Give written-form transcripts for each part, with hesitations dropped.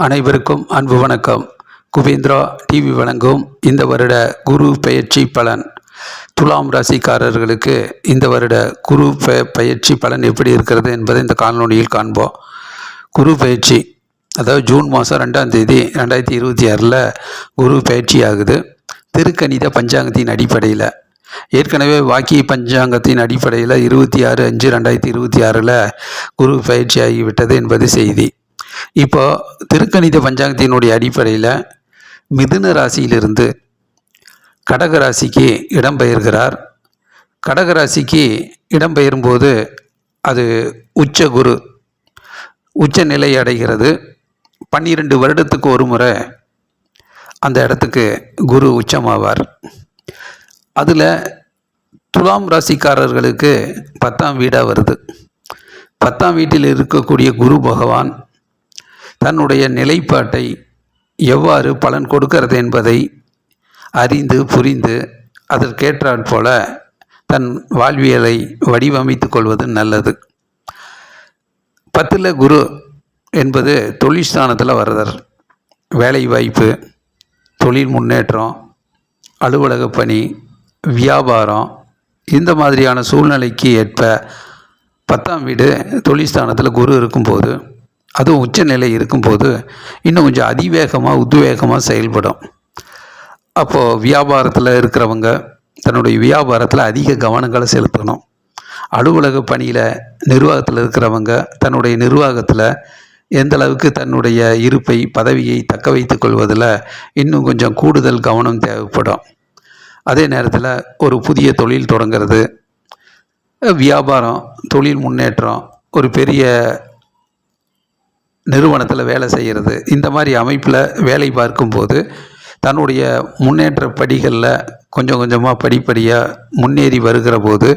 அனைவருக்கும் அன்பு வணக்கம். குபேந்திரா டிவி வழங்கும் இந்த வருட குரு பெயர்ச்சி பலன். துலாம் ராசிக்காரர்களுக்கு இந்த வருட குரு பயிற்சி பலன் எப்படி இருக்கிறது என்பதை இந்த காணொளியில் காண்போம். குரு பயிற்சி அதாவது ஜூன் மாதம் 2ஆம் தேதி 2026 குரு பயிற்சி ஆகுது. திருக்கணித பஞ்சாங்கத்தின் அடிப்படையில் ஏற்கனவே வாக்கிய பஞ்சாங்கத்தின் அடிப்படையில் 26/5/2026 குரு பயிற்சி ஆகிவிட்டது என்பது செய்தி. இப்போ திருக்கணித பஞ்சாங்கத்தினுடைய அடிப்படையில் மிதுன ராசியிலிருந்து கடகராசிக்கு இடம்பெயர்கிறார். கடகராசிக்கு இடம்பெயரும்போது அது உச்ச குரு உச்ச நிலை அடைகிறது. 12 வருடத்துக்கு ஒரு முறை அந்த இடத்துக்கு குரு உச்சமாவார். அதில் துலாம் ராசிக்காரர்களுக்கு 10ஆம் வீடாக வருது. 10ஆம் வீட்டில் இருக்கக்கூடிய குரு பகவான் தன்னுடைய நிலைப்பாட்டை எவ்வாறு பலன் கொடுக்கிறது என்பதை அறிந்து புரிந்து அதற்கேற்றாற் போல தன் வாழ்வியலை வடிவமைத்து கொள்வது நல்லது. 10ல் குரு என்பது தொழில் ஸ்தானத்தில் வர்றதர். வேலை வாய்ப்பு, தொழில் முன்னேற்றம், அலுவலக பணி, வியாபாரம், இந்த மாதிரியான சூழ்நிலைக்கு ஏற்ப 10ஆம் வீடு தொழில் ஸ்தானத்தில் குரு இருக்கும்போது, அதுவும் உச்சநிலை இருக்கும்போது இன்னும் கொஞ்சம் அதிவேகமாக உத்வேகமாக செயல்படும். அப்போது வியாபாரத்தில் இருக்கிறவங்க தன்னுடைய வியாபாரத்தில் அதிக கவனங்களை செலுத்தணும். அலுவலக பணியில் நிர்வாகத்தில் இருக்கிறவங்க தன்னுடைய நிர்வாகத்தில் எந்த அளவுக்கு தன்னுடைய இருப்பை பதவியை தக்க வைத்து கொள்வதில் இன்னும் கொஞ்சம் கூடுதல் கவனம் தேவைப்படும். அதே நேரத்தில் ஒரு புதிய தொழில் தொடங்கிறது, வியாபாரம், தொழில் முன்னேற்றம், ஒரு பெரிய நிறுவனத்தில் வேலை செய்கிறது, இந்த மாதிரி அமைப்பில் வேலை பார்க்கும்போது தன்னுடைய முன்னேற்ற படிகளில் கொஞ்சம் கொஞ்சமாக படிப்படியாக முன்னேறி வருகிற போது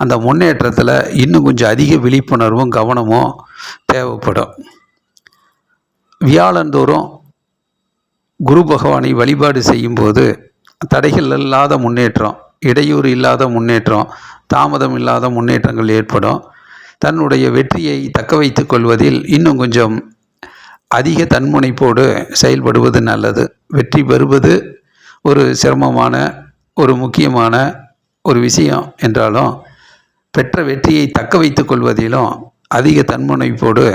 அந்த முன்னேற்றத்தில் இன்னும் கொஞ்சம் அதிக விழிப்புணர்வும் கவனமும் தேவைப்படும். வியாழந்தோறும் குரு பகவானை வழிபாடு செய்யும்போது தடைகள் இல்லாத முன்னேற்றம், இடையூறு இல்லாத முன்னேற்றம், தாமதம் இல்லாத முன்னேற்றங்கள் ஏற்படும். தன்னுடைய வெற்றியை தக்க வைத்து கொள்வதில் இன்னும் கொஞ்சம் அதிக தன்முனைப்போடு செயல்படுவது நல்லது. வெற்றி பெறுவது ஒரு சிரமமான ஒரு முக்கியமான ஒரு விஷயம் என்றாலும் பெற்ற வெற்றியை தக்க வைத்து கொள்வதிலும் அதிக தன்முனைப்போடு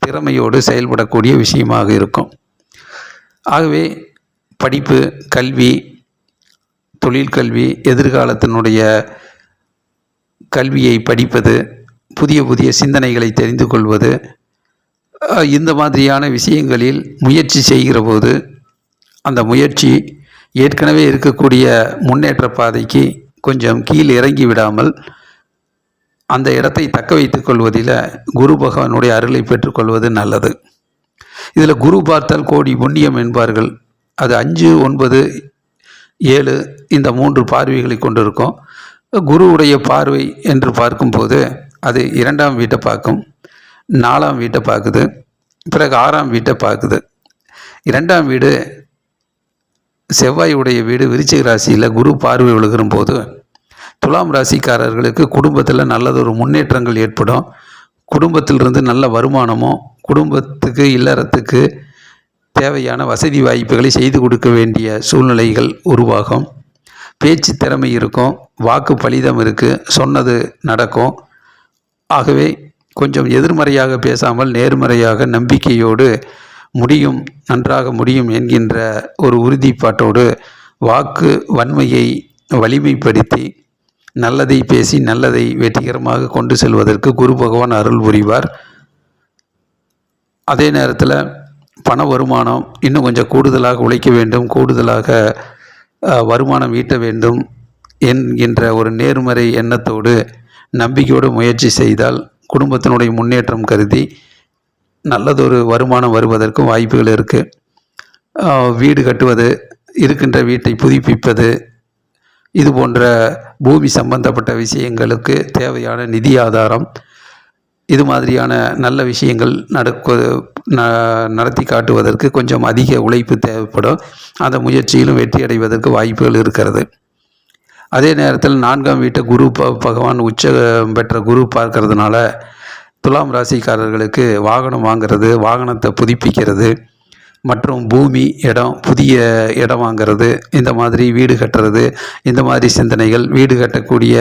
திறமையோடு செயல்படக்கூடிய விஷயமாக இருக்கும். ஆகவே படிப்பு, கல்வி, தொழிற்கல்வி, எதிர்காலத்தினுடைய கல்வியை படிப்பது, புதிய புதிய சிந்தனைகளை தெரிந்து கொள்வது, இந்த மாதிரியான விஷயங்களில் முயற்சி செய்கிற போது அந்த முயற்சி ஏற்கனவே இருக்கக்கூடிய முன்னேற்ற பாதைக்கு கொஞ்சம் கீழ் இறங்கி விடாமல் அந்த இடத்தை தக்க வைத்து கொள்வதில் குரு பகவானுடைய அருளை பெற்றுக்கொள்வது நல்லது. இதில் குரு பார்த்தால் கோடி புண்ணியம் என்பார்கள். அது 5, 9, 7 இந்த 3 பார்வைகளை கொண்டிருக்கும். குருவுடைய பார்வை என்று பார்க்கும்போது அது 2ஆம் வீட்டை பார்க்கும், 4ஆம் வீட்டை பார்க்குது, பிறகு 6ஆம் வீட்டை பார்க்குது. 2ஆம் வீடு செவ்வாயுடைய வீடு. விருச்சிக ராசியில் குரு பார்வை விழுகிற போது துலாம் ராசிக்காரர்களுக்கு குடும்பத்தில் நல்லதொரு முன்னேற்றங்கள் ஏற்படும். குடும்பத்திலிருந்து நல்ல வருமானமும், குடும்பத்துக்கு இல்லறத்துக்கு தேவையான வசதி வாய்ப்புகளை செய்து கொடுக்க வேண்டிய சூழ்நிலைகள் உருவாகும். பேச்சு திறமை இருக்கும், வாக்கு பலிதம் இருக்குது, சொன்னது நடக்கும். ஆகவே கொஞ்சம் எதிர்மறையாக பேசாமல் நேர்மறையாக நம்பிக்கையோடு முடியும், நன்றாக முடியும் என்கின்ற ஒரு உறுதிப்பாட்டோடு வாக்கு வன்மையை வலிமைப்படுத்தி நல்லதை பேசி நல்லதை வெற்றிகரமாக கொண்டு செல்வதற்கு குரு பகவான் அருள் புரிவார். அதே நேரத்தில் பண வருமானம் இன்னும் கொஞ்சம் கூடுதலாக உழைக்க வேண்டும், கூடுதலாக வருமானம் ஈட்ட வேண்டும் என்கின்ற ஒரு நேர்மறை எண்ணத்தோடு நம்பிக்கையோடு முயற்சி செய்தால் குடும்பத்தினுடைய முன்னேற்றம் கருதி நல்லதொரு வருமானம் வருவதற்கும் வாய்ப்புகள் இருக்குது. வீடு கட்டுவது, இருக்கின்ற வீட்டை புதுப்பிப்பது, இது போன்ற பூமி சம்பந்தப்பட்ட விஷயங்களுக்கு தேவையான நிதி ஆதாரம், இது மாதிரியான நல்ல விஷயங்கள் நடத்தி காட்டுவதற்கு கொஞ்சம் அதிக உழைப்பு தேவைப்படும். அந்த முயற்சியிலும் வெற்றி அடைவதற்கு வாய்ப்புகள் இருக்கிறது. அதே நேரத்தில் 4ஆம் வீட்டை குரு பகவான் உச்ச பெற்ற குரு பார்க்கறதுனால துலாம் ராசிக்காரர்களுக்கு வாகனம் வாங்கிறது, வாகனத்தை புதுப்பிக்கிறது மற்றும் பூமி, இடம், புதிய இடம் வாங்கிறது, இந்த மாதிரி வீடு கட்டுறது, இந்த மாதிரி சிந்தனைகள், வீடு கட்டக்கூடிய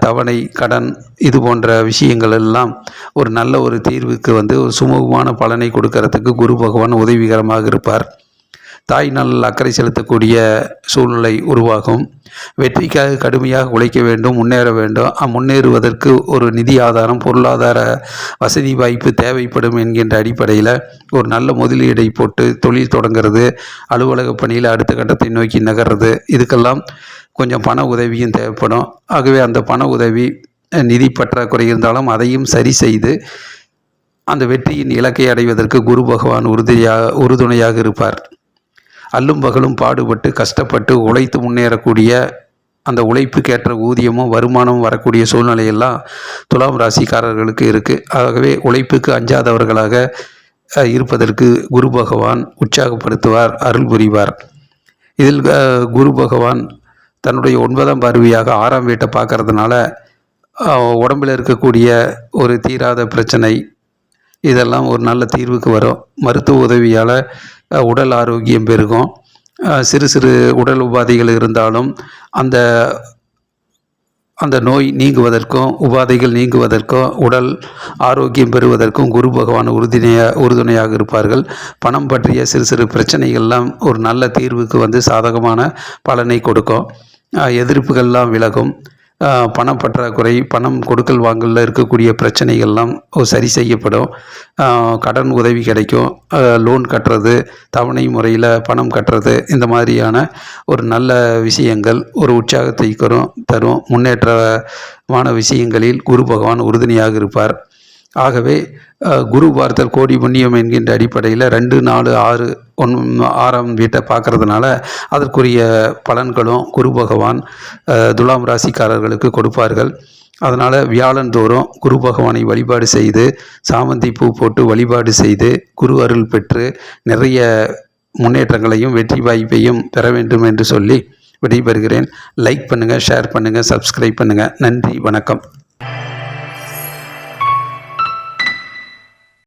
தவணை, கடன், இது போன்ற விஷயங்கள் எல்லாம் ஒரு நல்ல ஒரு தீர்வுக்கு ஒரு சுமூகமான பலனை கொடுக்கறதுக்கு குரு பகவான் உதவிகரமாக இருப்பார். தாய் நலனில் அக்கறை செலுத்தக்கூடிய சூழ்நிலை உருவாகும். வெற்றிக்காக கடுமையாக உழைக்க வேண்டும், முன்னேற வேண்டும். முன்னேறுவதற்கு ஒரு நிதி ஆதாரம், பொருளாதார வசதி வாய்ப்பு தேவைப்படும் என்கின்ற அடிப்படையில் ஒரு நல்ல முதலீடை போட்டு தொழில் தொடங்கிறது, அலுவலக பணியில் அடுத்த கட்டத்தை நோக்கி நகர்றது, இதுக்கெல்லாம் கொஞ்சம் பண உதவியும் தேவைப்படும். ஆகவே அந்த பண உதவி, நிதி பற்றாக்குறை இருந்தாலும் அதையும் சரி செய்து அந்த வெற்றியின் இலக்கை அடைவதற்கு குரு பகவான் உறுதுணையாக இருப்பார். அல்லும் பகலும் பாடுபட்டு கஷ்டப்பட்டு உழைத்து முன்னேறக்கூடிய அந்த உழைப்புக்கேற்ற ஊதியமும் வருமானமும் வரக்கூடிய சூழ்நிலையெல்லாம் துலாம் ராசிக்காரர்களுக்கு இருக்குது. ஆகவே உழைப்புக்கு அஞ்சாதவர்களாக இருப்பதற்கு குரு பகவான் உற்சாகப்படுத்துவார், அருள் புரிவார். இதில் குரு பகவான் தன்னுடைய 9ஆம் பார்வையாக 6ஆம் வீட்டை பார்க்கறதுனால உடம்பில் இருக்கக்கூடிய ஒரு தீராத பிரச்சனை இதெல்லாம் ஒரு நல்ல தீர்வுக்கு வரும். மருத்துவ உதவியால் உடல் ஆரோக்கியம் பெருகும். சிறு சிறு உடல் உபாதைகள் இருந்தாலும் அந்த அந்த நோய் நீங்குவதற்கும், உபாதைகள் நீங்குவதற்கும், உடல் ஆரோக்கியம் பெறுவதற்கும் குரு பகவான் உறுதுணையாக இருப்பார்கள். பணம் பற்றிய சிறு சிறு பிரச்சனைகள்லாம் ஒரு நல்ல தீர்வுக்கு சாதகமான பலனை கொடுக்கும். எதிர்ப்புகள்லாம் விலகும். பணம் பற்றாக்குறை, பணம் கொடுக்கல் வாங்கலில் இருக்கக்கூடிய பிரச்சனைகள்லாம் சரி செய்யப்படும். கடன் உதவி கிடைக்கும். லோன் கட்டுறது, தவணை முறையில் பணம் கட்டுறது, இந்த மாதிரியான ஒரு நல்ல விஷயங்கள் ஒரு உற்சாகத்தை தரும். முன்னேற்றமான விஷயங்களில் குரு பகவான் உறுதுணையாக இருப்பார். ஆகவே குரு பார்த்தல் கோடி புண்ணியம் என்கின்ற அடிப்படையில் 2, 4, 6, 6ஆம் வீட்டை பார்க்கறதுனால அதற்குரிய பலன்களும் குரு பகவான் துலாம் ராசிக்காரர்களுக்கு கொடுப்பார்கள். அதனால் வியாழந்தோறும் குரு பகவானை வழிபாடு செய்து, சாமந்தி பூ போட்டு வழிபாடு செய்து, குரு அருள் பெற்று நிறைய முன்னேற்றங்களையும் வெற்றி வாய்ப்பையும் பெற வேண்டும் என்று சொல்லி விடைபெறுகிறேன். லைக் பண்ணுங்கள், ஷேர் பண்ணுங்கள், சப்ஸ்கிரைப் பண்ணுங்கள். நன்றி, வணக்கம்.